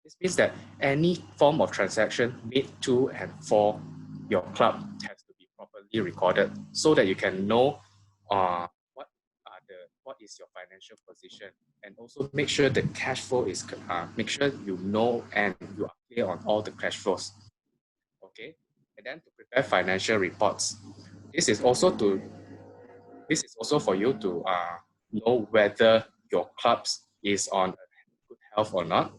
This means that any form of transaction made to and for your club has to be properly recorded so that you can know what is your financial position, and also make sure the cash flow is make sure you know and you are clear on all the cash flows. Okay, and then to prepare financial reports. This is also for you to know whether your clubs is on good health or not,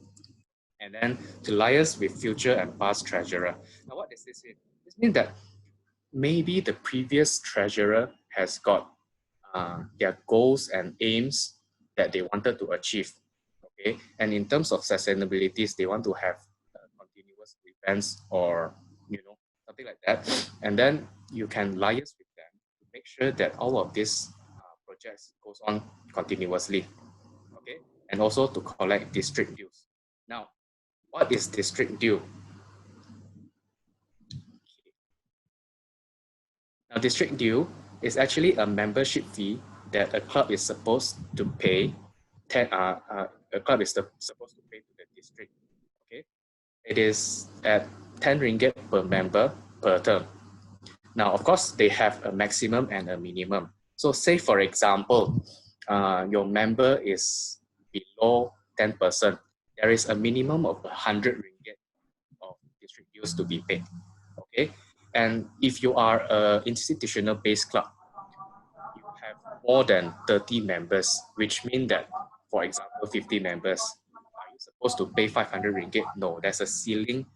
and then to liaise with future and past treasurer. Now, what does this mean? This means that maybe the previous treasurer has got their goals and aims that they wanted to achieve. Okay, and in terms of sustainability, they want to have continuous events or something like that, and then you can liaise with them to make sure that all of these projects goes on continuously. Okay, and also to collect district dues. Now, what is district due? Now, district due is actually a membership fee that a club is supposed to pay. A club is supposed to pay to the district. Okay, it is at 10 ringgit per member per term. Now, of course, they have a maximum and a minimum. So, say for example, your member is below 10%. There is a minimum of 100 ringgit of district dues to be paid. Okay, and if you are an institutional based club, you have more than 30 members, which means that, for example, 50 members, are you supposed to pay 500 ringgit? No, there's a ceiling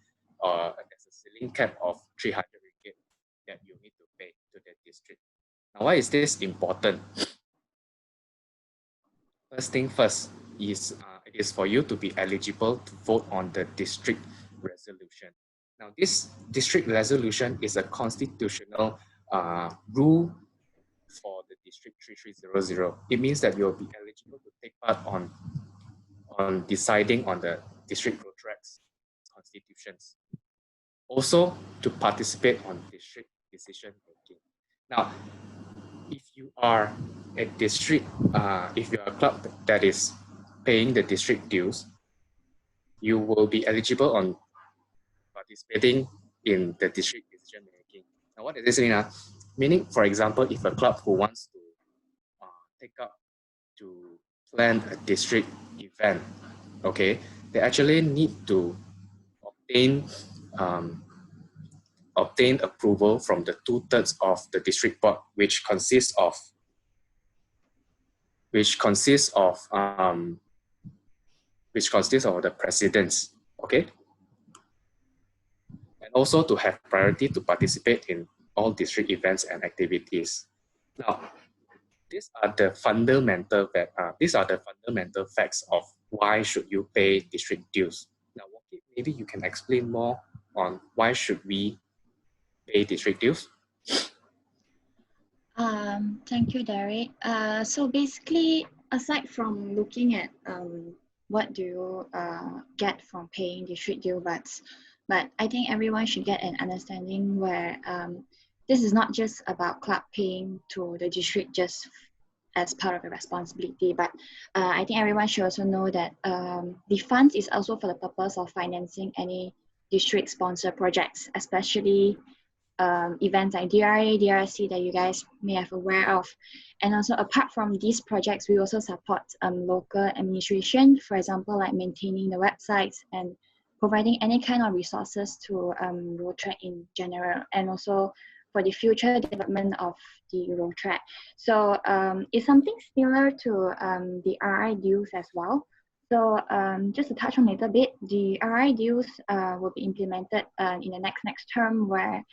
cap of 300 ringgit that you need to pay to the district. Now, why is this important? First thing first is it is for you to be eligible to vote on the district resolution. Now, this district resolution is a constitutional rule for the district 3300. It means that you'll be eligible to take part on deciding on the district road tracks constitutions. Also, to participate on district decision making. Now, if you are a district, if you are a club that is paying the district dues, you will be eligible on participating in the district decision making. Now, what does this mean? Meaning, for example, if a club who wants to take up to plan a district event, okay, they actually need to obtain approval from the 2/3 of the district board, which consists of the presidents, okay, and also to have priority to participate in all district events and activities. Now, these are the fundamental facts of why should you pay district dues. Now, maybe you can explain more on why should we pay district dues. Thank you, Derek. So basically, aside from looking at what do you get from paying district due, but I think everyone should get an understanding where this is not just about club paying to the district just as part of the responsibility, but I think everyone should also know that the funds is also for the purpose of financing any district sponsor projects, especially events like DRA, DRC that you guys may have aware of. And also apart from these projects, we also support local administration, for example, like maintaining the websites and providing any kind of resources to road track in general, and also for the future development of the road track. So it's something similar to the RI dues as well. So just to touch on a little bit, the RI dues will be implemented in the next term, where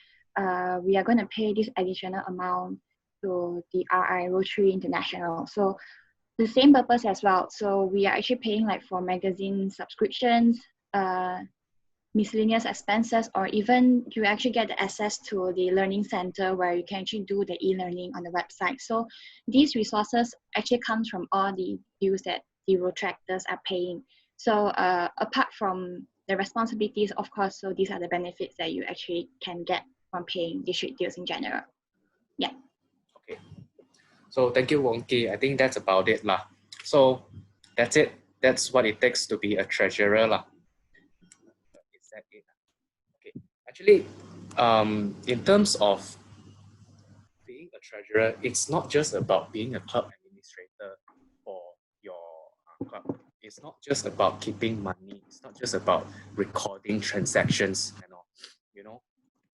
we are going to pay this additional amount to the RI Rotary International. So the same purpose as well. So we are actually paying like for magazine subscriptions, miscellaneous expenses, or even you actually get the access to the learning center where you can actually do the e-learning on the website. So these resources actually comes from all the dues that the road tractors are paying. So apart from the responsibilities, of course, so these are the benefits that you actually can get from paying district dues in general. Yeah. Okay. So thank you, Wonki. I think that's about it lah. So that's it. That's what it takes to be a treasurer lah. that it? Okay, actually, in terms of being a treasurer, it's not just about being a club administrator for your club. It's not just about keeping money. It's not just about recording transactions and all. You know,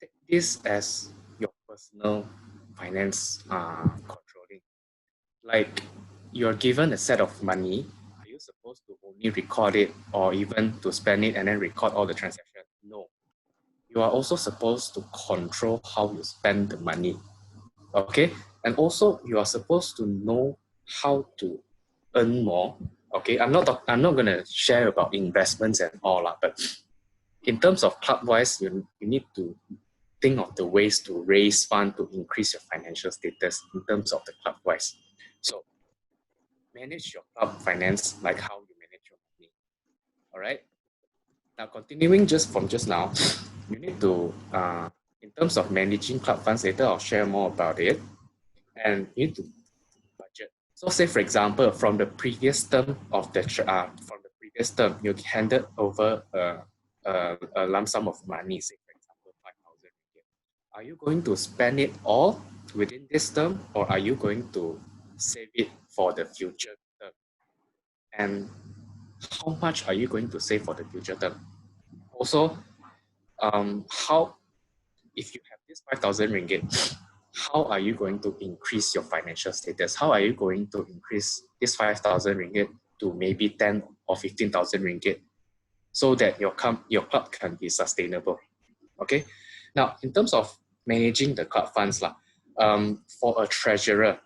take this as your personal finance controlling. Like you're given a set of money, are you supposed to only record it or even to spend it and then record all the transactions? No. You are also supposed to control how you spend the money. Okay, and also you are supposed to know how to earn more. Okay, I'm not gonna share about investments and all lah, but in terms of club wise, you need to think of the ways to raise fund to increase your financial status in terms of the club wise. So manage your club finance like how you manage your money. All right. Now continuing just from just now, you need to in terms of managing club funds. Later I'll share more about it, and you need to budget. So say for example, from the previous term of the you handed over a lump sum of money, say for example 5,000 ringgit. Are you going to spend it all within this term, or are you going to save it for the future term? And how much are you going to save for the future term? Also, how if you have this 5,000 ringgit, how are you going to increase your financial status? How are you going to increase this 5,000 ringgit to maybe 10 or 15,000 ringgit so that your club can be sustainable? Okay. Now, in terms of managing the club funds, for a treasurer,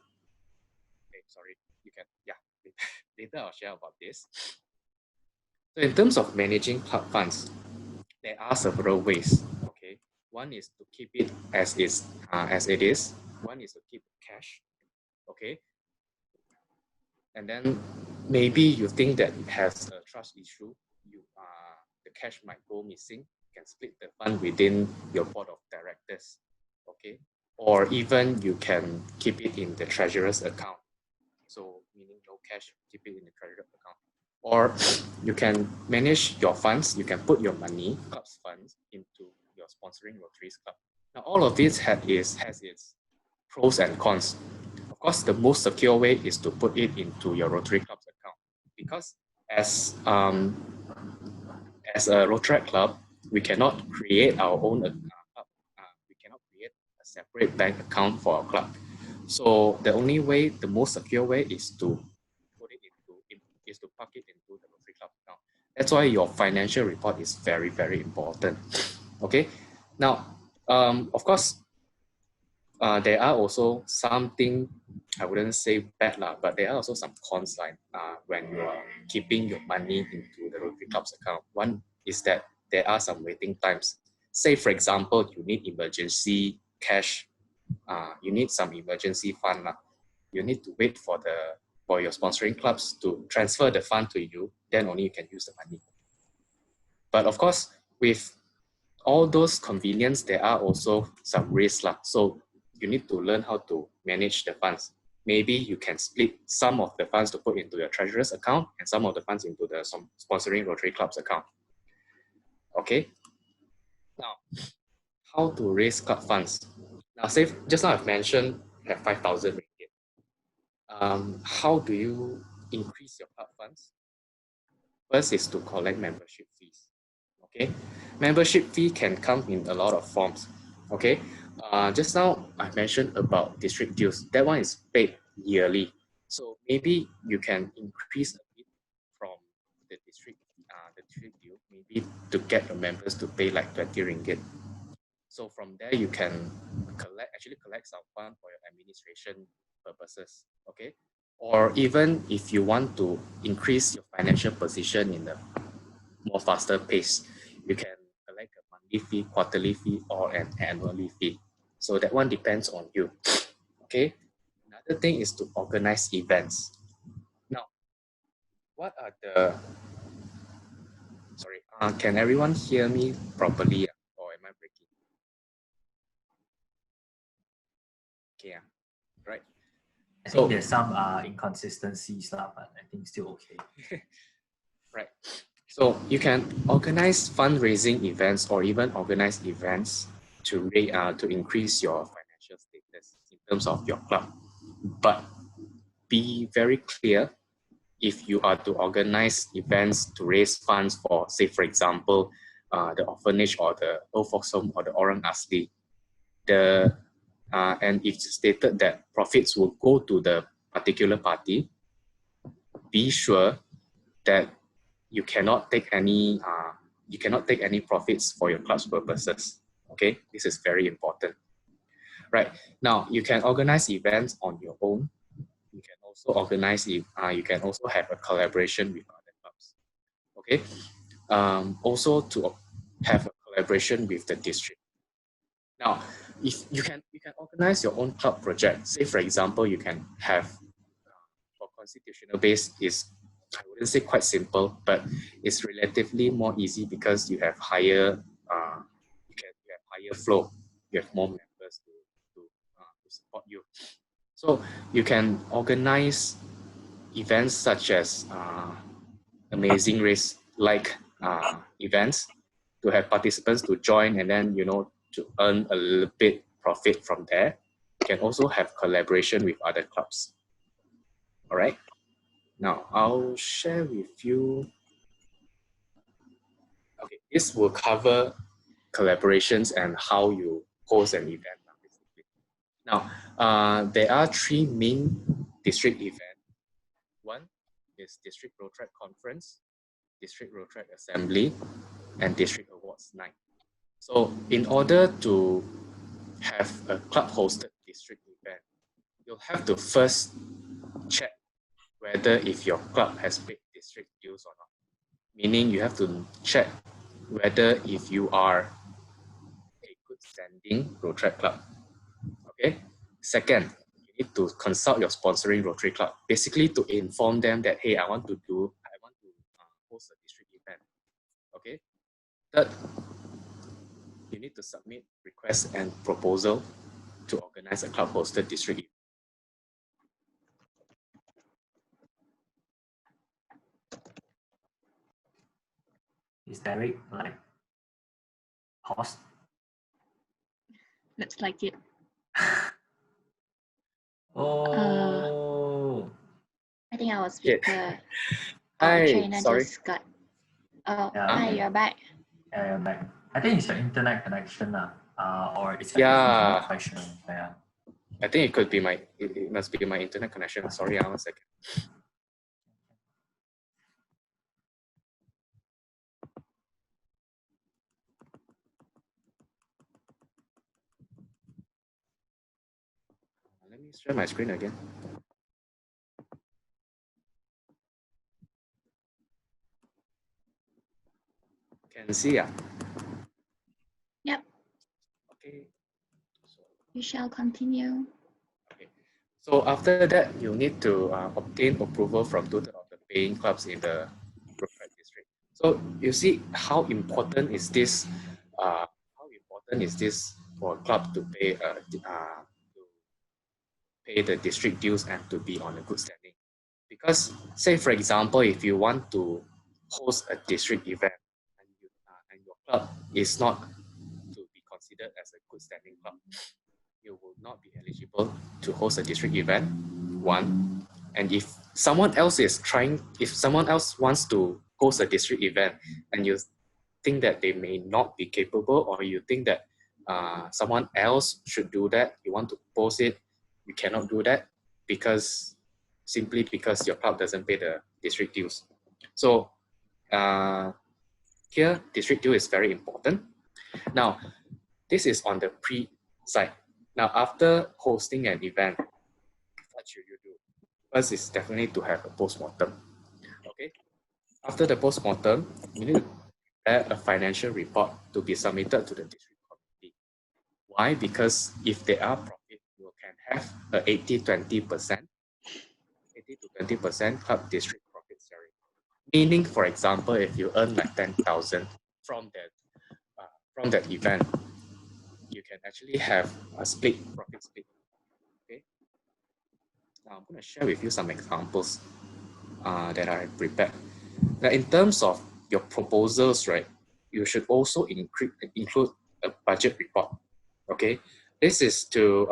okay, sorry, you can, yeah, later I'll share about this. So in terms of managing club funds, there are several ways. Okay, one is to keep it as it is. One is to keep cash. Okay, and then maybe you think that it has a trust issue. The cash might go missing. You can split the fund within your board of directors. Okay, or even you can keep it in the treasurer's account. So meaning no cash, keep it in the treasurer's account. Or you can manage your funds, you can put your money, club's funds, into your sponsoring Rotaries Club. Now, all of this has its pros and cons. Of course, the most secure way is to put it into your Rotary Club's account, because as a Rotary Club, we cannot create our own club. We cannot create a separate bank account for our club. So the only way, the most secure way, is to park it into the Rotary Club account. That's why your financial report is very, very important. Okay. Now, of course, there are also something, I wouldn't say bad lah, but there are also some cons like when you are keeping your money into the Rotary Club's account. One is that there are some waiting times. Say for example, you need emergency cash, you need some emergency fund lah. You need to wait for your sponsoring clubs to transfer the fund to you, then only you can use the money. But of course, with all those convenience, there are also some risks lah. So you need to learn how to manage the funds. Maybe you can split some of the funds to put into your treasurer's account and some of the funds into the sponsoring Rotary Club's account. Okay. Now, how to raise club funds? Now, say just now I've mentioned you have 5,000 ringgit. How do you increase your club funds? First is to collect membership fees. Okay, membership fee can come in a lot of forms. Okay, just now I mentioned about district dues. That one is paid yearly. So maybe you can increase a bit from the district due, maybe to get the members to pay like 20 ringgit. So from there you can collect some fund for your administration purposes. Okay, or even if you want to increase your financial position in a more faster pace, you can collect a monthly fee, quarterly fee, or an annually fee. So that one depends on you. Okay. Another thing is to organize events. Now, what are the sorry, can everyone hear me properly, or am I breaking? Okay, right. I think there's some inconsistencies, but I think still okay. Right. So you can organize fundraising events or even organize events to increase your financial status in terms of your club. But be very clear if you are to organize events to raise funds for, say, for example, the orphanage or the old folks home or the Orang Asli, and if stated that profits will go to the particular party, be sure that you cannot take any profits for your club's purposes. Okay, this is very important. Right now, you can organize events on your own. You can also you can also have a collaboration with other clubs. Okay, also to have a collaboration with the district. Now, if you can organize your own club project. Say, for example, you can have for constitutional base is, I wouldn't say quite simple, but it's relatively more easy because you have higher you have higher flow. You have more members to support you. So you can organize events such as amazing race like events to have participants to join and then to earn a little bit profit from there. You can also have collaboration with other clubs. All right. Now I'll share with you. Okay, this will cover collaborations and how you host an event. Now, there are three main district events. One is District Road Track Conference, District Road Track Assembly, and District Awards Night. So in order to have a club-hosted district event, you'll have to first check whether if your club has paid district dues or not. Meaning you have to check whether if you are a good standing Rotary Club. Okay. Second, you need to consult your sponsoring Rotary Club, basically to inform them that, hey, I want to host a district event. Okay. Third, you need to submit request and proposal to organize a club-hosted district event. Is Derek like paused? Looks like it. Oh. I think our Okay. speaker, Hi, China sorry. just got. Oh, Yeah. hi, you're back. Yeah, you're back. I think it's your internet connection, or it's like Yeah. a question. Yeah. I think it could be it must be my internet connection. Sorry, 1 second. Let me share my screen again. Can see, yeah? Yep. Okay. You shall continue. Okay. So after that, you need to obtain approval from 2/3 of the paying clubs in the Brookfield district. So you see how important is this? How important is this for a club to pay the district dues and to be on a good standing? Because say for example, if you want to host a district event and your club is not to be considered as a good standing club, you will not be eligible to host a district event. One, and if someone else wants to host a district event and you think that they may not be capable, or you think that someone else should do that, you want to post it, you cannot do that simply because your club doesn't pay the district dues. So here, district due is very important. Now, this is on the pre side. Now, after hosting an event, what should you do? First is definitely to have a post-mortem. Okay. After the post-mortem, you need to prepare a financial report to be submitted to the district committee. Why? Because if there are profit, you can have a 80-20%, 80 to 20% club district profit sharing. Meaning, for example, if you earn like 10,000 from that event, you can actually have a profit split. Okay. Now I'm going to share with you some examples that I prepared. Now, in terms of your proposals, right, you should also include a budget report. Okay, this is to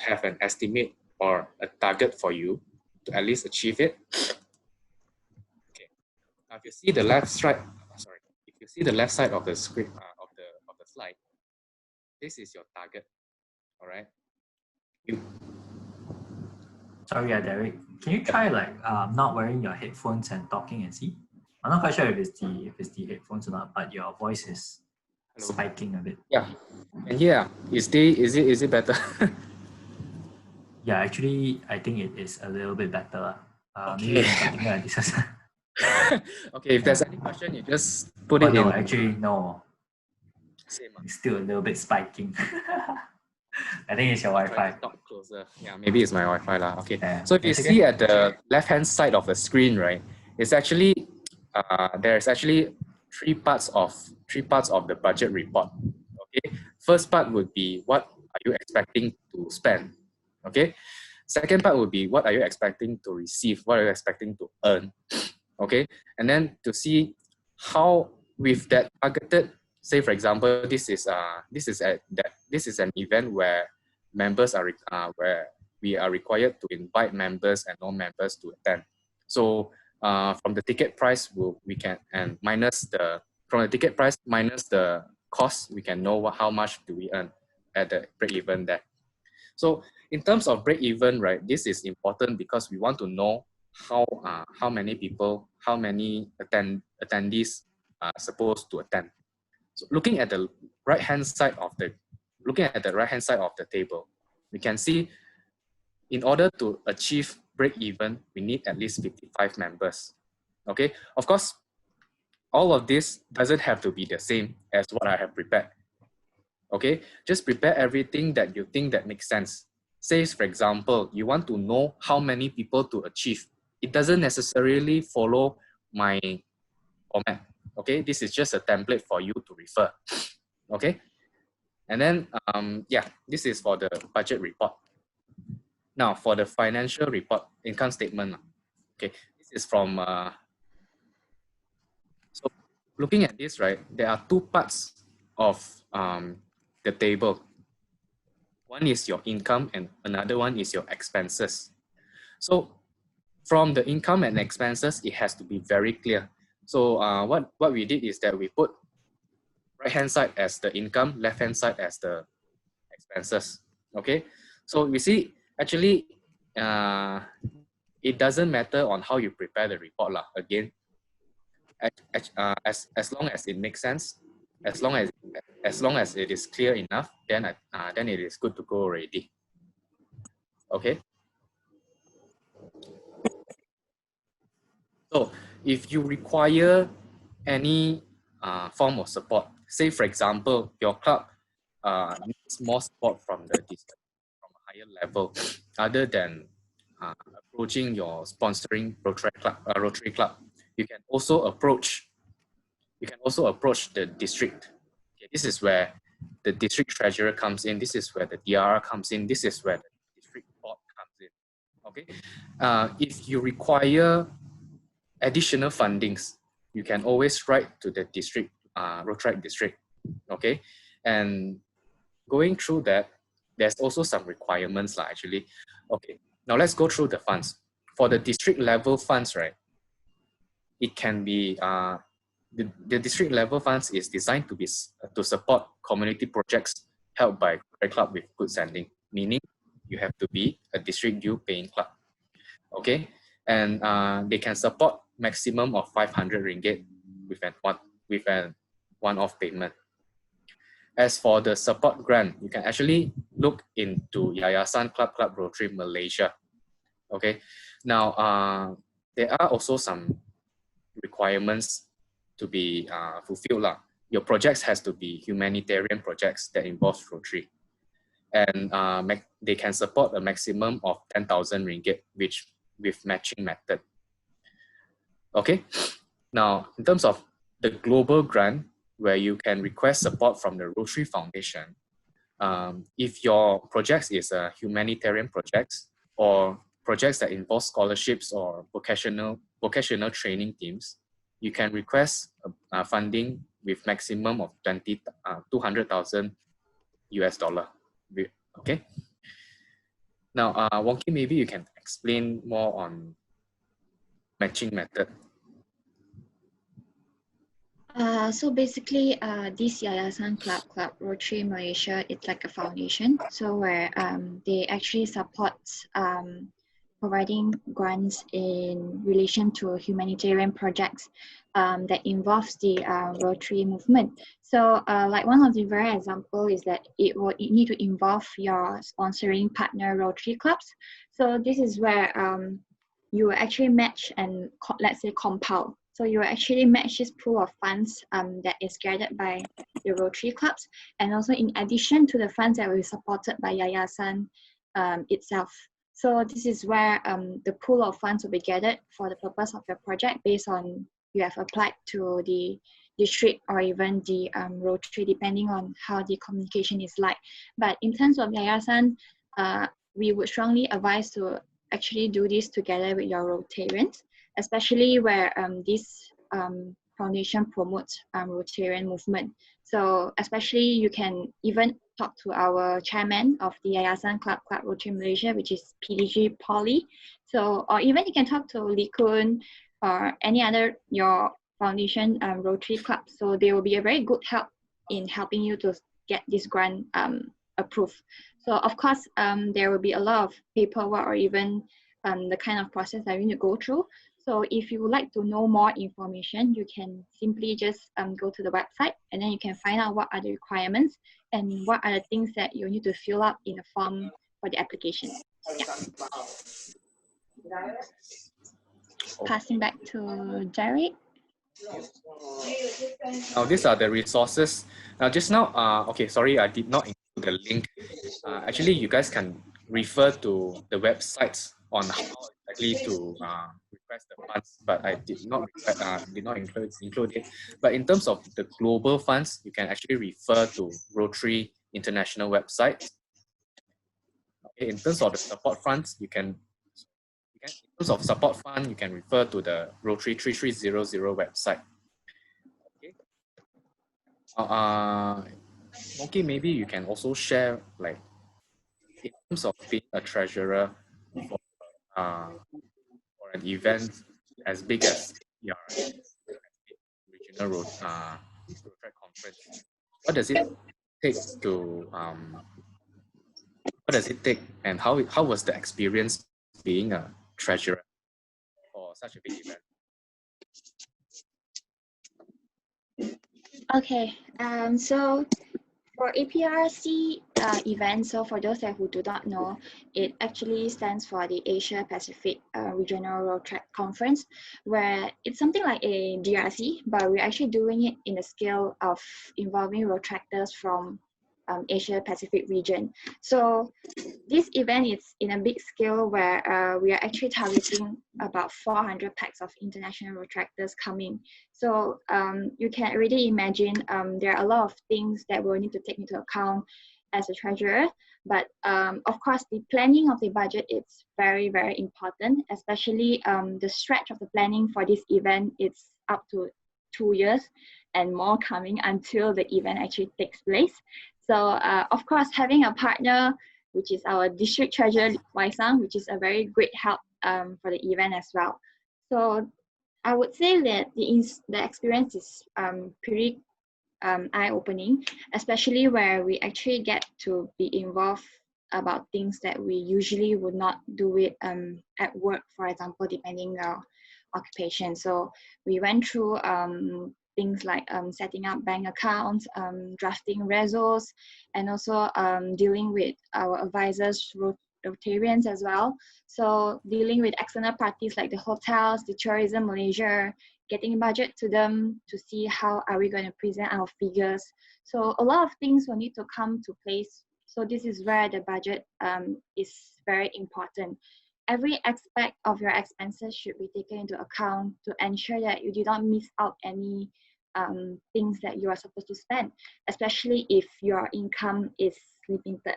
have an estimate or a target for you to at least achieve it. Okay, now if you see the left side, sorry, if you see the left side of the script of the slide, this is your target. All right. Sorry, Derek. Can you try like not wearing your headphones and talking and see? I'm not quite sure if it's the headphones or not, but your voice is spiking a bit. Yeah, and yeah, is it better? Yeah, actually, I think it is a little bit better. Okay. Maybe you can continue like this. Okay, if there's any question, you just put Oh, it no, in. actually, no. Same. It's still a little bit spiking. I think it's your Wi-Fi. Talk closer. Yeah, maybe it's my Wi-Fi lah. Okay. Yeah, So if you see at the left-hand side of the screen, right, it's actually there's actually three parts of the budget report. Okay. First part would be what are you expecting to spend? Okay. Second part would be what are you expecting to receive? What are you expecting to earn? Okay. And then to see how with that targeted, say for example, this is an event where members are where we are required to invite members and non-members to attend. So from the ticket price, we can minus the cost, we can know how much do we earn at the break even there. So in terms of break even, right, this is important because we want to know how many people, how many attendees are supposed to attend. So looking at the right hand side of the table, we can see in order to achieve break even, we need at least 55 members. Okay, of course, all of this doesn't have to be the same as what I have prepared. Okay, just prepare everything that you think that makes sense. Say, for example, you want to know how many people to achieve. It doesn't necessarily follow my format. Okay, this is just a template for you to refer. Okay, and then yeah, this is for the budget report. Now for the financial report, income statement. Okay, this is from so looking at this, right, there are two parts of the table. One is your income and another one is your expenses. So from the income and expenses, it has to be very clear. So what we did is that we put right hand side as the income, left hand side as the expenses. Okay, so we see actually it doesn't matter on how you prepare the report lah. Again, as long as it makes sense, as long as it is clear enough, then it is good to go already. Okay. So if you require any form of support, say for example, your club needs more support from a higher level, other than approaching your sponsoring Rotary Club, you can also approach the district. Okay, this is where the district treasurer comes in. This is where the DRA comes in. This is where the district board comes in. Okay, if you require additional fundings, you can always write to the district, Rotary district. Okay, and going through that, there's also some requirements actually. Okay, now let's go through the funds. For the district level funds, right, it can be the district level funds is designed to support community projects held by a club with good standing, meaning you have to be a district due paying club. Okay, and they can support maximum of 500 ringgit with an one-off payment. As for the support grant, you can actually look into Yayasan Club Rotary Malaysia. Okay, now there are also some requirements to be fulfilled. Your projects has to be humanitarian projects that involve Rotary, and they can support a maximum of 10,000 ringgit, which with matching method. Okay, now in terms of the global grant, where you can request support from the Rotary Foundation, if your project is a humanitarian projects or projects that involve scholarships or vocational training teams, you can request funding with maximum of 200,000 US dollar. Okay. Now, Wonky, maybe you can explain more on matching method. So basically, this Yayasan Club Rotary Malaysia, it's like a foundation. So where they actually support providing grants in relation to humanitarian projects that involves the Rotary movement. So like one of the very example is that it need to involve your sponsoring partner Rotary clubs. So this is where you actually match and let's say compile. So you actually match this pool of funds that is gathered by the Rotary clubs, and also in addition to the funds that will be supported by Yayasan itself. So this is where the pool of funds will be gathered for the purpose of your project based on you have applied to the district or even the Rotary, depending on how the communication is like. But in terms of Yayasan, we would strongly advise to actually do this together with your Rotarians, especially where this foundation promotes Rotarian movement. So especially you can even talk to our chairman of the Yayasan Club Rotary Malaysia, which is PDG Poly. So, or even you can talk to Lee Kun or any other your foundation Rotary club. So they will be a very good help in helping you to get this grant approved. So of course, there will be a lot of paperwork or even the kind of process that you need to go through. So if you would like to know more information, you can simply just go to the website, and then you can find out what are the requirements and what are the things that you need to fill up in a form for the application. Yeah. Passing back to Derek. Now, these are the resources. Now, just now, okay, sorry, I did not include the link. Actually, you guys can refer to the websites on how exactly to request the funds, but I did not include it. But in terms of the global funds, you can actually refer to Rotary International website. Okay, in terms of the support funds, in terms of support fund, you can refer to the Rotary 3300 website. Okay, maybe you can also share, like, in terms of being a treasurer for an event as big as DRA, Regional Road Conference. What does it take to what does it take, and how was the experience being a treasurer for such a big event? Okay, so for APRC event, so for those who do not know, it actually stands for the Asia Pacific Regional Road Track Conference, where it's something like a DRC, but we're actually doing it in the scale of involving road tractors from Asia Pacific region. So this event is in a big scale where we are actually targeting about 400 packs of international road tractors coming. So you can already imagine there are a lot of things that we'll need to take into account as a treasurer. But of course, the planning of the budget is very, very important, especially the stretch of the planning for this event. It's up to 2 years and more coming until the event actually takes place. So of course, having a partner, which is our district treasurer, Wai Sang, which is a very great help for the event as well. So I would say that the experience is pretty eye-opening, especially where we actually get to be involved about things that we usually would not do it at work, for example, depending on our occupation. So we went through things like setting up bank accounts, drafting resos, and also dealing with our advisors, Rotarians as well. So dealing with external parties like the hotels, the Tourism Malaysia, getting budget to them to see how are we going to present our figures. So a lot of things will need to come to place. So this is where the budget is very important. Every aspect of your expenses should be taken into account to ensure that you do not miss out any things that you are supposed to spend, especially if your income is limited.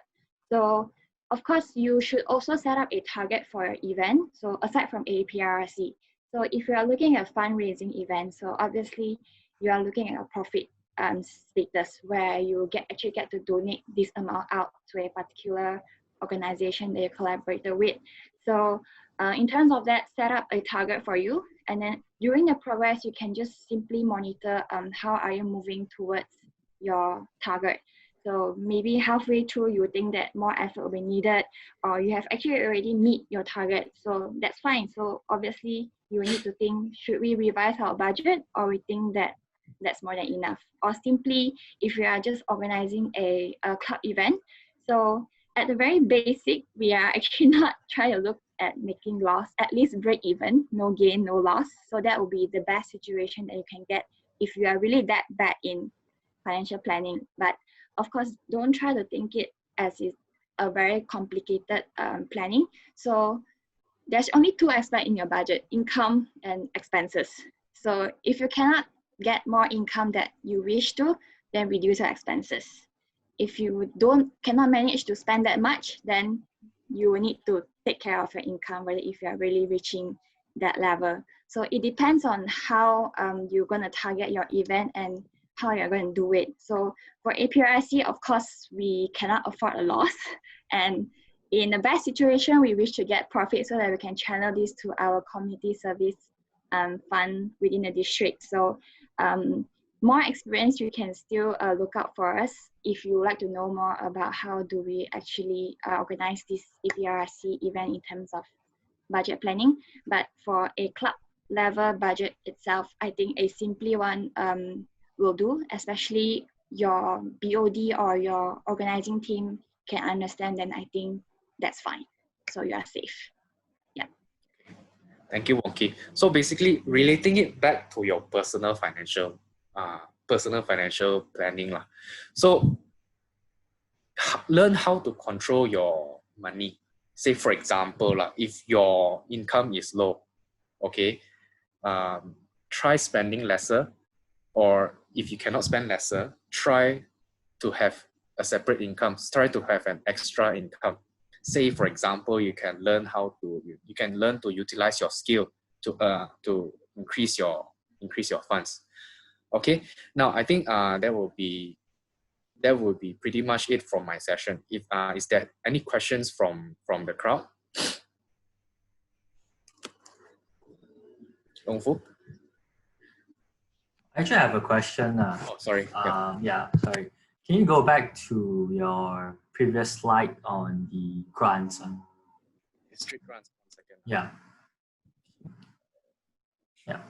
So of course, you should also set up a target for your event. So aside from APRC, So if you are looking at fundraising events, so obviously you are looking at a profit status where you actually get to donate this amount out to a particular organization that you collaborated with. So in terms of that, set up a target for you, and then during the progress, you can just simply monitor how are you moving towards your target. So maybe halfway through, you think that more effort will be needed, or you have actually already meet your target. So that's fine. So obviously, you will need to think, should we revise our budget, or we think that that's more than enough? Or simply, if we are just organizing a club event, so at the very basic, we are actually not trying to look at making loss, at least break even, no gain, no loss. So that will be the best situation that you can get if you are really that bad in financial planning. But of course, don't try to think it as is a very complicated planning. So there's only two aspects in your budget: income and expenses. So if you cannot get more income that you wish to, then reduce your expenses. If you cannot manage to spend that much, then you will need to take care of your income, whether if you are really reaching that level. So it depends on how you're going to target your event and how you're going to do it. So for APRIC, of course, we cannot afford a loss. And in the best situation, we wish to get profit so that we can channel this to our community service fund within the district. So more experience, you can still look out for us if you would like to know more about how do we actually organize this APRC event in terms of budget planning. But for a club level budget itself, I think a simply one will do, especially your BOD or your organizing team can understand, then I think that's fine. So you are safe. Yeah. Thank you, Wonky. So basically, relating it back to your personal financial planning lah. So learn how to control your money. Say for example, if your income is low, okay, try spending lesser, or if you cannot spend lesser, try to have a separate income. Try to have an extra income. Say for example, you can learn to utilize your skill to increase your funds. Okay, now I think that will be pretty much it from my session. If is there any questions from the crowd? Long Fu? Actually, I have a question. Oh, sorry. Yeah, sorry. Can you go back to your previous slide on the grants? District grants. 1 second. Yeah. Yeah.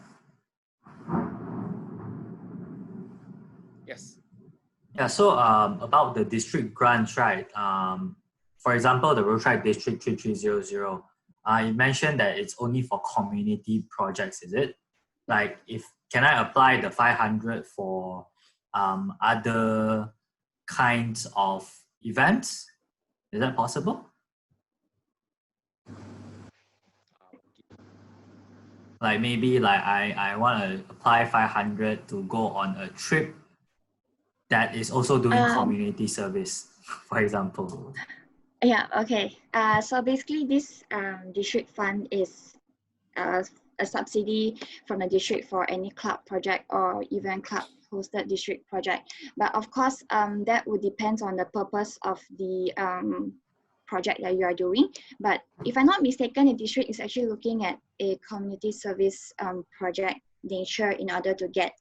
Yes. Yeah, so about the district grants, right? For example, the Road Track District 3300, you mentioned that it's only for community projects, is it? Like, can I apply the 500 for other kinds of events? Is that possible? Like maybe like I want to apply 500 to go on a trip that is also doing community service, for example. Yeah, okay. So basically this district fund is a subsidy from the district for any club project or even club hosted district project. But of course, that would depend on the purpose of the project that you are doing. But if I'm not mistaken, the district is actually looking at a community service project nature in order to get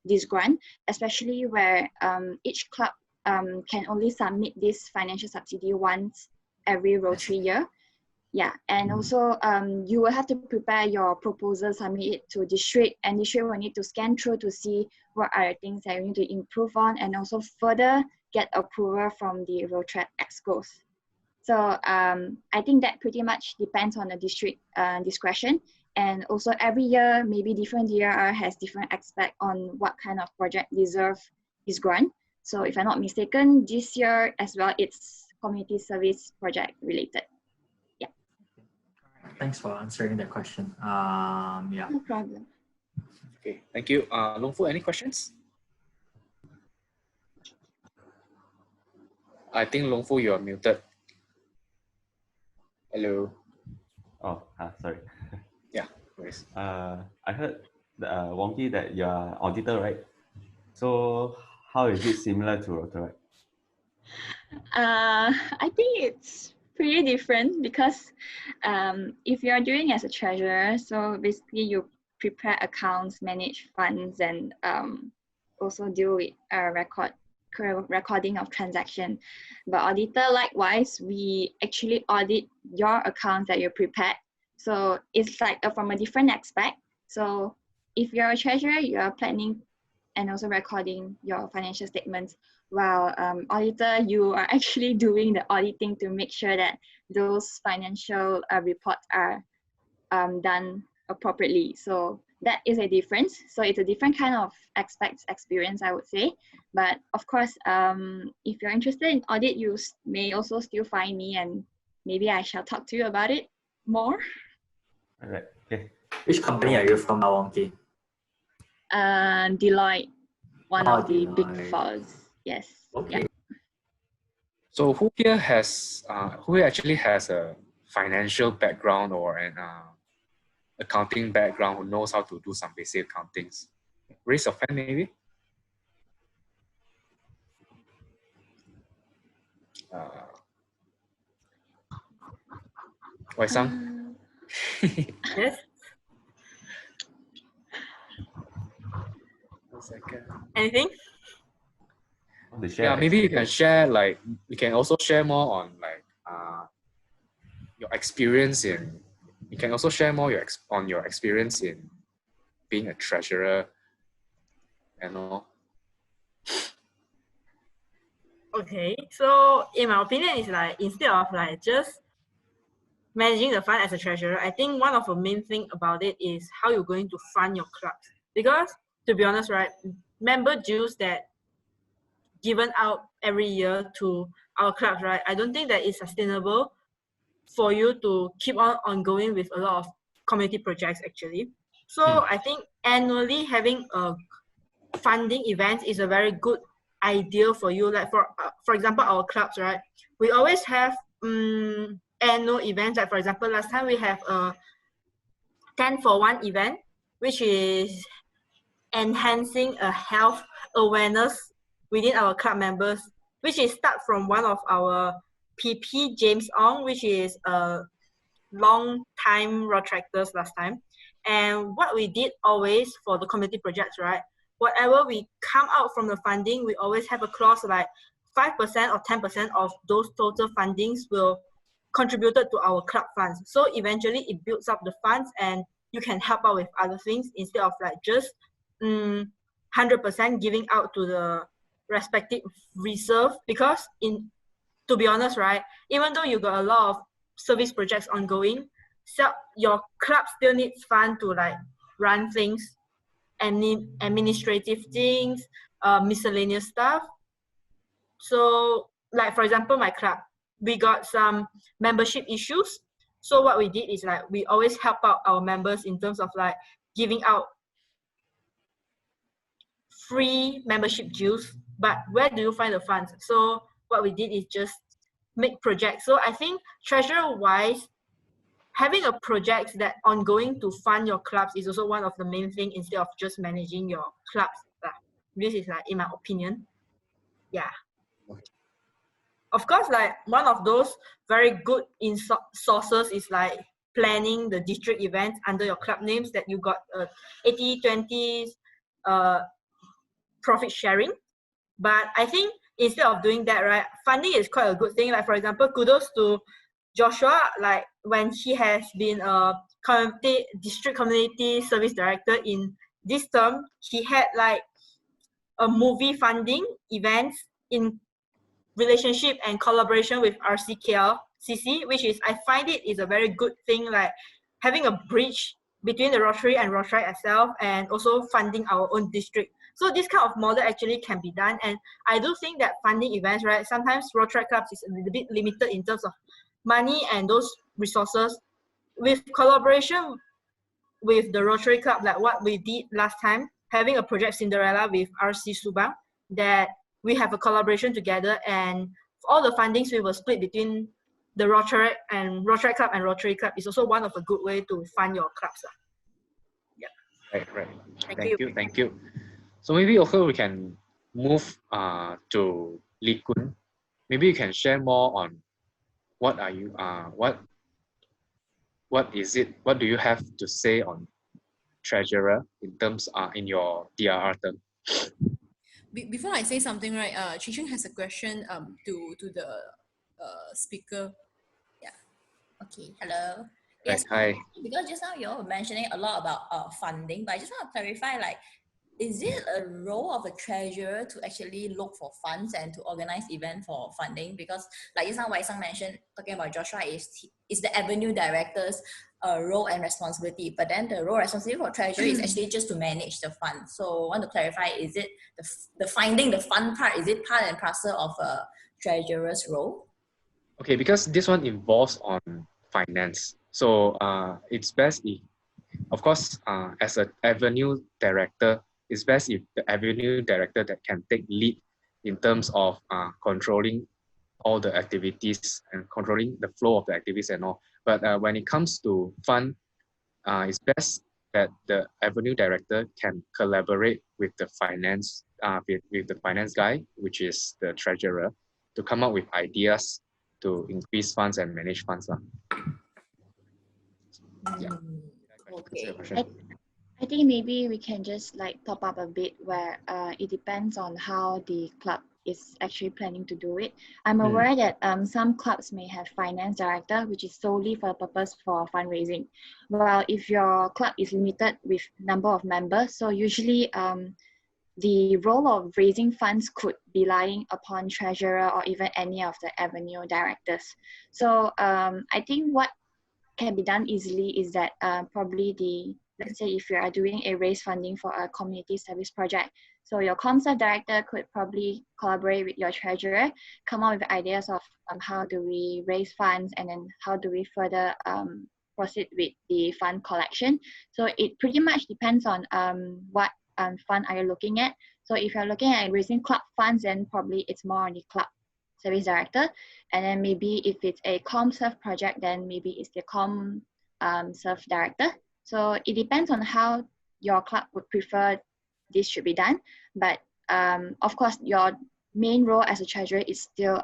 this grant, especially where each club can only submit this financial subsidy once every Rotary year. Yeah, and also you will have to prepare your proposal, submit it to district, and district will need to scan through to see what are the things that you need to improve on, and also further get approval from the Rotary Excos. So I think that pretty much depends on the district discretion. And also every year, maybe different DRR has different aspect on what kind of project deserve this grant. So if I'm not mistaken, this year as well, it's community service project related. Yeah. Thanks for answering that question. Yeah. No problem. Okay, thank you. Long Fu, any questions? I think Long Fu, you are muted. Hello. Oh, sorry. Yeah. Nice. I heard Wonky that you are auditor, right? So how is it similar to Rotaract? I think it's pretty different because if you're doing as a treasurer, so basically you prepare accounts, manage funds, and also deal with recording of transaction. But auditor, likewise, we actually audit your accounts that you prepared. So it's like from a different aspect. So if you're a treasurer, you're planning and also recording your financial statements, while auditor, you are actually doing the auditing to make sure that those financial reports are done appropriately. So that is a difference. So it's a different kind of experience, I would say. But of course, if you're interested in audit, you may also still find me, and maybe I shall talk to you about it more. All right. Okay. Which company are you from now, Wonky? Deloitte, one of the big Deloitte. fours. Yes. Okay. Yeah. So who here who actually has a financial background or an accounting background, who knows how to do some basic accountings? Raise your hand maybe. Wai Sang? Yes. One second. Anything? The share Yeah, maybe you can experience. share, like, you can also share more on like your experience in, you can also share more on your experience in being a treasurer and all. Okay. So in my opinion, it's like instead of like just managing the fund as a treasurer, I think one of the main thing about it is how you're going to fund your clubs. Because to be honest, right, member dues that given out every year to our clubs, right, I don't think that it's sustainable for you to keep on ongoing with a lot of community projects actually. So I think annually having a funding event is a very good idea for you. Like for example, our clubs, right, we always have annual events. Like for example, last time we have a 10 for 1 event, which is enhancing a health awareness within our club members, which is start from one of our PP, James Ong, which is a long time Rotractors last time. And what we did always for the community projects, right, whatever we come out from the funding, we always have a clause like 5% or 10% of those total fundings will contributed to our club funds. So eventually it builds up the funds and you can help out with other things instead of like just 100% giving out to the respective reserve. Because to be honest, right, even though you got a lot of service projects ongoing, so your club still needs fund to like run things, administrative things, miscellaneous stuff. So like for example, my club, we got some membership issues. So what we did is like we always help out our members in terms of like giving out free membership dues. But where do you find the funds? So what we did is just make projects. So I think treasurer wise, having a project that ongoing to fund your clubs is also one of the main thing instead of just managing your clubs. This is like in my opinion. Yeah. Of course, like one of those very good sources is like planning the district events under your club names, that you got 80-20 profit sharing. But I think instead of doing that, right, funding is quite a good thing. Like for example, kudos to Joshua, like when he has been a district community service director in this term, he had like a movie funding events in relationship and collaboration with RCKL CC, which is, I find it is a very good thing, like having a bridge between the Rotary and Rotary itself, and also funding our own district. So this kind of model actually can be done. And I do think that funding events, right, sometimes Rotary clubs is a little bit limited in terms of money and those resources. With collaboration with the Rotary Club, like what we did last time, having a project Cinderella with RC Subang, that we have a collaboration together, and all the fundings we will split between the Rotary Club and Rotary Club is also one of a good way to fund your clubs. Right. Thank you. Thank you. So maybe also we can move to Lee Kun. Maybe you can share more on what are you what is it? What do you have to say on treasurer in terms in your DRR term? Before I say something, right, Chicheng has a question to the speaker. Yeah. Okay. Hello. Right. Yes. Hi. Because just now you were mentioning a lot about funding, but I just want to clarify, like, is it a role of a treasurer to actually look for funds and to organize event for funding? Because like just now Wai Sang mentioned, talking about Joshua, is the avenue director's role and responsibility, but then the role responsibility for treasurer is actually just to manage the fund. So I want to clarify, is it the finding the fund part, is it part and parcel of a treasurer's role? Okay, because this one involves on finance. So it's best if, of course, as an avenue director, it's best if the avenue director that can take lead in terms of controlling all the activities and controlling the flow of the activities and all. But when it comes to fund, it's best that the avenue director can collaborate with the finance with the finance guy, which is the treasurer, to come up with ideas to increase funds and manage funds. Yeah. Okay. I think maybe we can just like top up a bit where it depends on how the club is actually planning to do it. I'm aware that some clubs may have finance director, which is solely for the purpose for fundraising. Well, if your club is limited with number of members, so usually the role of raising funds could be lying upon treasurer or even any of the avenue directors. So I think what can be done easily is that probably let's say if you are doing a raise funding for a community service project, so your concept director could probably collaborate with your treasurer, come up with ideas of how do we raise funds and then how do we further proceed with the fund collection. So it pretty much depends on what fund are you looking at. So if you're looking at raising club funds, then probably it's more on the club service director. And then maybe if it's a ComServe project, then maybe it's the ComServe director. So it depends on how your club would prefer this should be done. But of course, your main role as a treasurer is still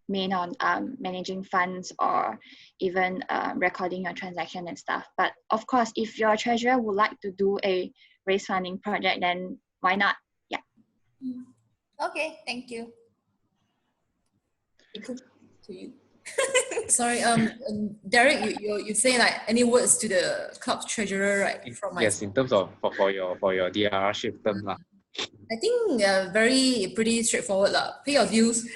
main on managing funds or even recording your transaction and stuff. But of course, if your treasurer would like to do a raise funding project, then why not? Yeah. Okay, thank you. To you. Sorry, Derek, you say like any words to the club treasurer, right? From my Yes, in terms of for your DRR shift term. I think pretty straightforward lah. Pay your dues.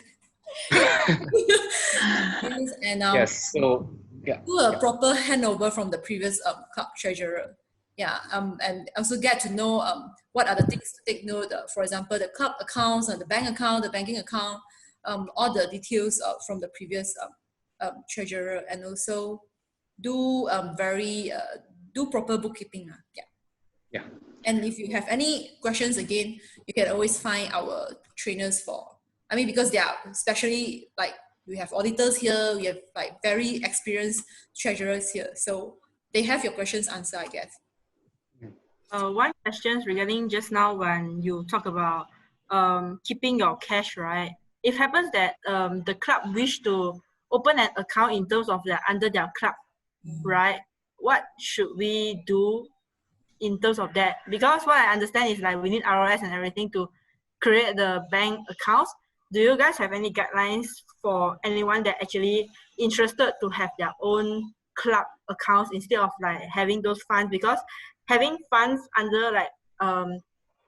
And Yes, so do a proper handover from the previous club treasurer. Yeah, and also get to know what are the things to take note of. For example, the club accounts and the bank account, the banking account, all the details from the previous treasurer, and also do do proper bookkeeping. Yeah. And if you have any questions again, you can always find our trainers because they are especially like we have auditors here, we have like very experienced treasurers here. So they have your questions answered, I guess. One question regarding just now when you talk about keeping your cash, right? It happens that the club wish to open an account in terms of under their club, right? What should we do in terms of that? Because what I understand is like we need ROS and everything to create the bank accounts. Do you guys have any guidelines for anyone that actually interested to have their own club accounts instead of like having those funds? Because having funds under like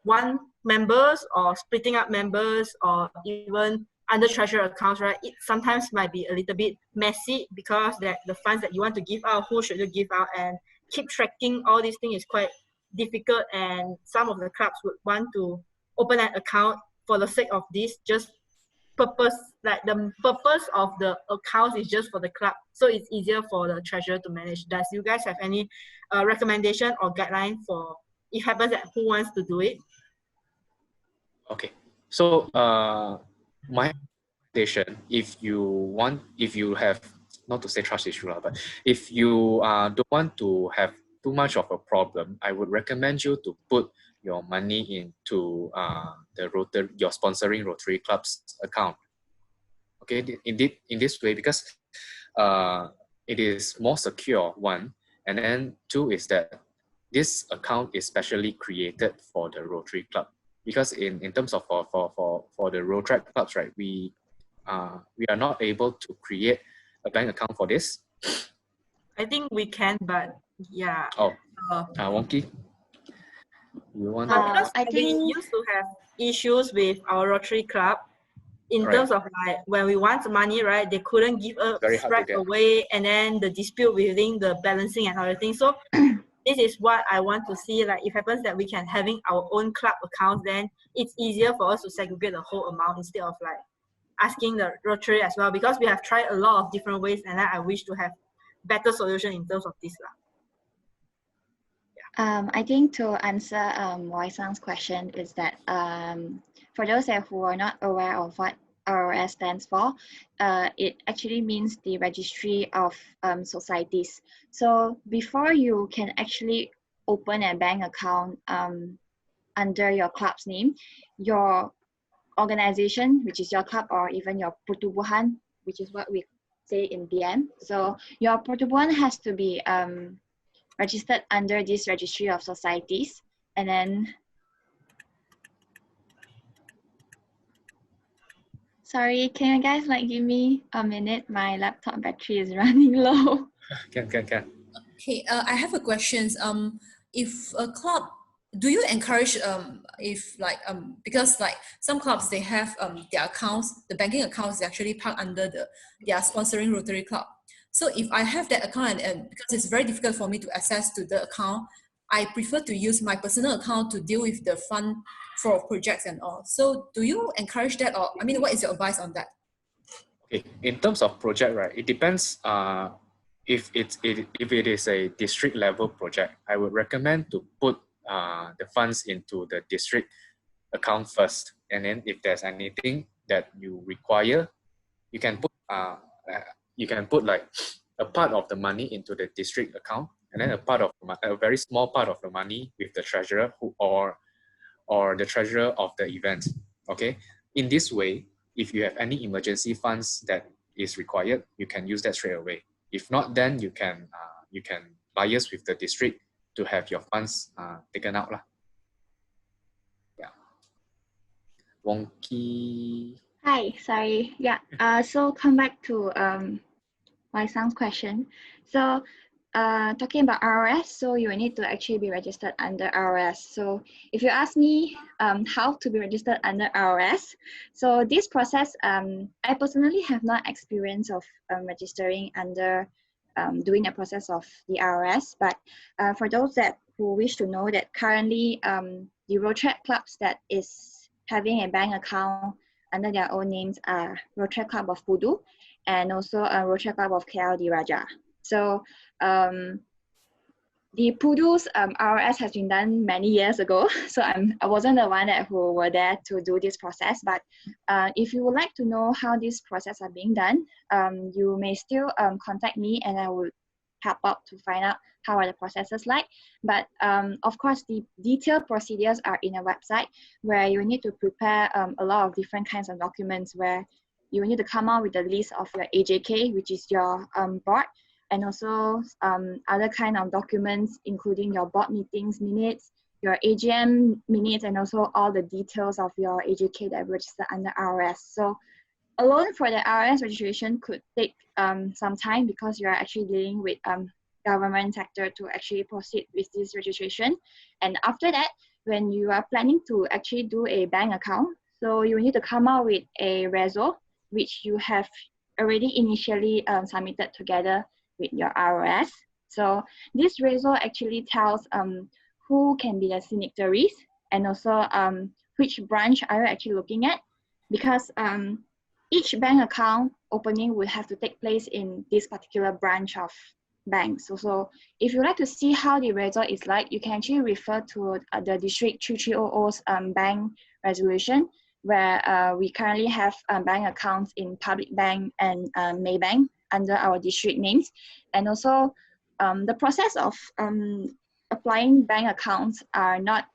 one members or splitting up members or even under treasurer accounts, right, it sometimes might be a little bit messy because that the funds that you want to give out, who should you give out, and keep tracking all these things is quite difficult, and some of the clubs would want to open an account for the sake of this just purpose, like the purpose of the account is just for the club, so it's easier for the treasurer to manage. Does you guys have any recommendation or guideline for if happens that who wants to do it? Okay, so my recommendation, if you have, not to say trust issue, but if you don't want to have too much of a problem, I would recommend you to put your money into your sponsoring Rotary Club's account. Okay, indeed, in this way, because it is more secure, one, and then two is that this account is specially created for the Rotary Club. Because in terms of for the Rotary clubs, right, we are not able to create a bank account for this. I think we can, but yeah. Oh, Uh, Wonky, you want? because I we think used to have issues with our Rotary Club in Right. terms of like when we want money, right? They couldn't give us Very hard to right get. away, and then the dispute within the balancing and other things. So this is what I want to see. Like, if it happens that we can having our own club accounts, then it's easier for us to segregate the whole amount instead of like asking the Rotary as well, because we have tried a lot of different ways, and I wish to have better solution in terms of this lah. I think to answer Wai Sang's question is that for those who are not aware of what ROS stands for, it actually means the Registry of Societies. So before you can actually open a bank account under your club's name, your organization, which is your club, or even your pertubuhan, which is what we say in BM. So your pertubuhan has to be registered under this Registry of Societies, and then sorry, can you guys like give me a minute? My laptop battery is running low. Can. Okay, I have a question. If a club, do you encourage if like because like some clubs they have their accounts, the banking accounts actually parked under their sponsoring Rotary Club. So if I have that account and because it's very difficult for me to access to the account, I prefer to use my personal account to deal with the fund for projects and all. So do you encourage that, or I mean, what is your advice on that? Okay, in terms of project, right, it depends. If it is a district level project, I would recommend to put the funds into the district account first, and then if there's anything that you require, you can put like a part of the money into the district account, and then a very small part of the money with the treasurer or the treasurer of the event. Okay, in this way, if you have any emergency funds that is required, you can use that straight away. If not, then you can liaise with the district to have your funds taken out lah. Yeah. Wonky. Hi, sorry. Yeah. So come back to Wai Sang's question. So talking about ROS, so you will need to actually be registered under ROS. So if you ask me how to be registered under ROS, so this process, I personally have not experience of registering under doing the process of the ROS, but for those who wish to know that currently the Rotary clubs that is having a bank account under their own names are Rotary Club of Pudu and also Rotary Club of KL Diraja. So the Pudu's ROS has been done many years ago, so I wasn't the one who were there to do this process. But if you would like to know how this process are being done, you may still contact me, and I will help out to find out how are the processes like. But of course, the detailed procedures are in a website where you need to prepare a lot of different kinds of documents, where you need to come out with a list of your AJK, which is your board, and also other kind of documents, including your board meetings minutes, your AGM minutes, and also all the details of your AJK that registered under ROS. So alone for the ROS registration could take some time, because you are actually dealing with government sector to actually proceed with this registration. And after that, when you are planning to actually do a bank account, so you need to come out with a reso, which you have already initially submitted together with your ROS. So this reso actually tells who can be the signatories, and also which branch are you actually looking at, because each bank account opening will have to take place in this particular branch of banks. So if you'd like to see how the reso is like, you can actually refer to the District 3300's bank resolution, where we currently have bank accounts in Public Bank and Maybank under our district names. And also the process of applying bank accounts are not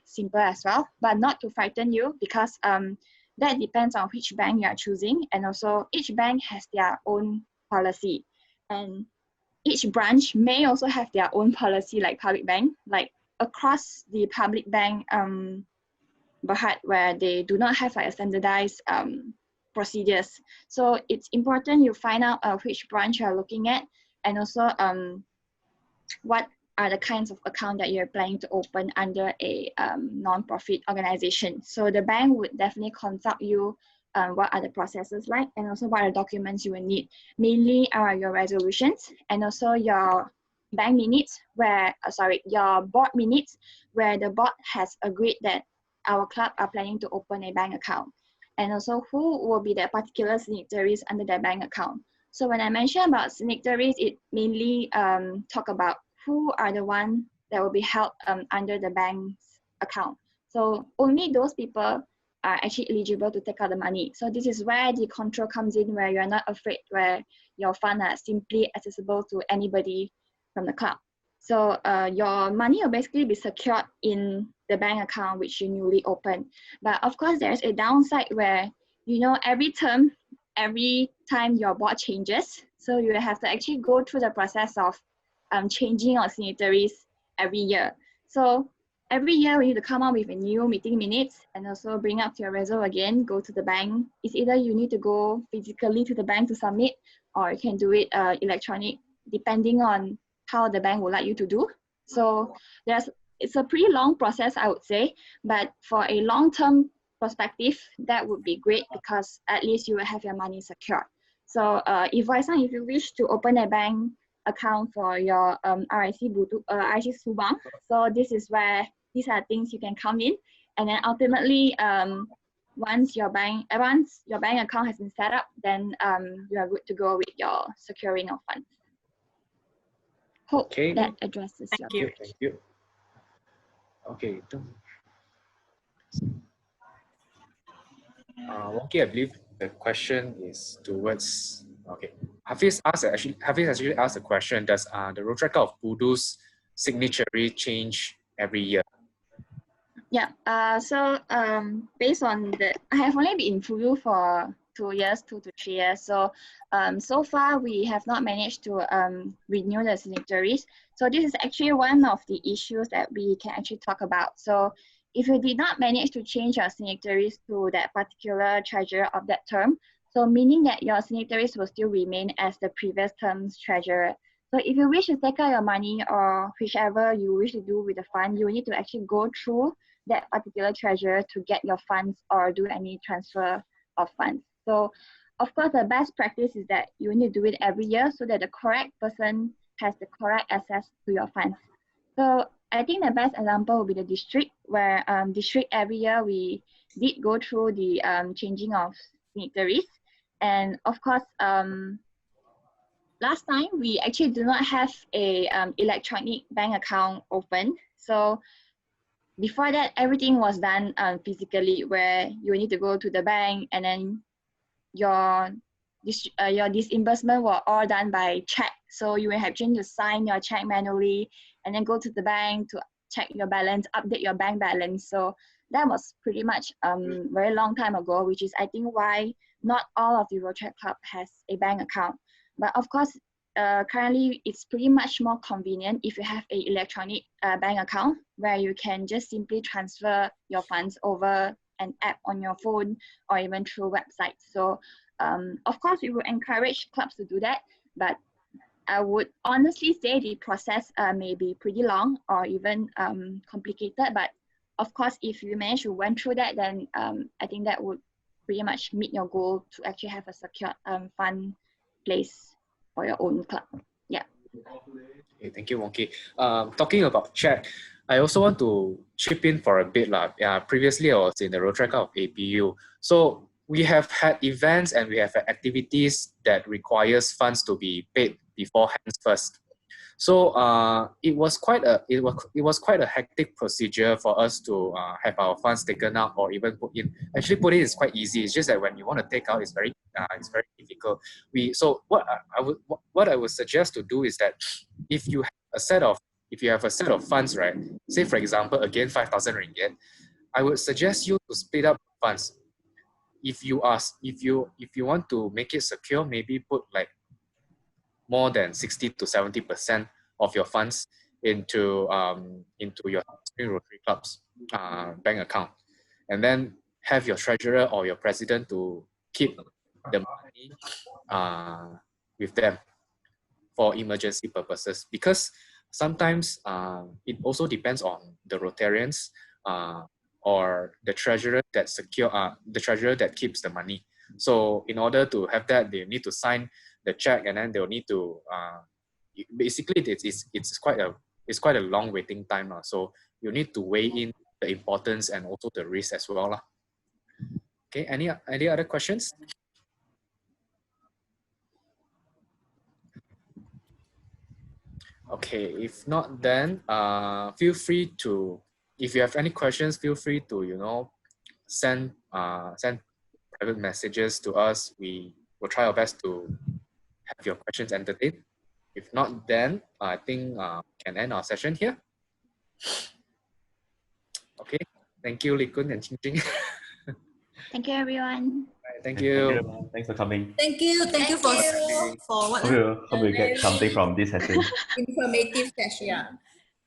simple as well, but not to frighten you, because that depends on which bank you are choosing, and also each bank has their own policy, and each branch may also have their own policy, like public bank, like across the public bank Berhad, where they do not have like a standardized procedures. So it's important you find out which branch you're looking at, and also what are the kinds of account that you're planning to open under a non-profit organization. So the bank would definitely consult you what are the processes like, and also what are the documents you will need. Mainly are your resolutions, and also your bank minutes where, your board minutes, where the board has agreed that our club are planning to open a bank account, and also who will be the particular signatories under their bank account. So when I mention about signatories, it mainly talk about who are the ones that will be held under the bank's account. So only those people are actually eligible to take out the money. So this is where the control comes in, where you're not afraid where your funds are simply accessible to anybody from the club. So your money will basically be secured in the bank account which you newly open. But of course, there's a downside where, you know, every term, every time your board changes, so you have to actually go through the process of changing your signatories every year. So every year we need to come up with a new meeting minutes, and also bring up your result again, go to the bank. It's either you need to go physically to the bank to submit, or you can do it electronic, depending on how the bank would like you to do. So it's a pretty long process, I would say, but for a long-term perspective, that would be great, because at least you will have your money secured. So if you wish to open a bank account for your RIC Subang, so this is where these are things you can come in, and then ultimately once your bank account has been set up, then you are good to go with your securing of funds. Hope that addresses your you. Thank you. Okay. Wonky, I believe the question is towards, okay. Hafiz actually asked a question, does the road tracker of Pudu's signatory change every year? Yeah, so based on I have only been in Pudu for 2 years, 2 to 3 years. So so far we have not managed to renew the signatories. So this is actually one of the issues that we can actually talk about. So if you did not manage to change your signatories to that particular treasurer of that term, so meaning that your signatories will still remain as the previous term's treasurer. So if you wish to take out your money, or whichever you wish to do with the fund, you need to actually go through that particular treasurer to get your funds or do any transfer of funds. So of course, the best practice is that you need to do it every year, so that the correct person has the correct access to your funds. So I think the best example would be the district, where district every year we did go through the changing of signatories. And of course, last time we actually do not have a electronic bank account open. So before that, everything was done physically, where you need to go to the bank, and then your disbursement were all done by check. So you will have to sign your check manually, and then go to the bank to check your balance, update your bank balance. So that was pretty much very long time ago, which is I think why not all of the Road Track Club has a bank account. But of course, currently it's pretty much more convenient if you have a electronic bank account, where you can just simply transfer your funds over an app on your phone, or even through websites. So of course we would encourage clubs to do that, but I would honestly say the process may be pretty long, or even complicated. But of course, if you manage to went through that, then I think that would pretty much meet your goal to actually have a secure fund place for your own club. Yeah. Okay, thank you, Wonky. Talking about chat, I also want to chip in for a bit. Previously, I was in the road tracker of APU. So we have had events and we have had activities that requires funds to be paid beforehand first. So it was quite a hectic procedure for us to have our funds taken out or even put in. Actually, put in is quite easy. It's just that when you want to take out, it's very difficult. What I would suggest to do is that if you have a set of funds, right? Say for example, again 5,000 ringgit, I would suggest you to split up funds. If you want to make it secure, maybe put like more than 60 to 70% of your funds into your Spring Rotary Club's bank account, and then have your treasurer or your president to keep the money with them for emergency purposes. Because sometimes it also depends on the Rotarians or the treasurer that keeps the money. So in order to have that, they need to sign the check, and then they'll need to basically it's quite a long waiting time. So you need to weigh in the importance and also the risk as well. Okay, any other questions? Okay, if not, then feel free to, if you have any questions, feel free to send private messages to us. We will try our best to have your questions entertained. If not, then I think we can end our session here. Okay, thank you, Lee Kun and Ching Ching. Thank you, everyone. Right, thank Thank you, you. everyone. Thanks for coming. Thank you for what? Hope you get something from this session. Informative session.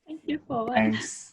Thank you for what? Thanks.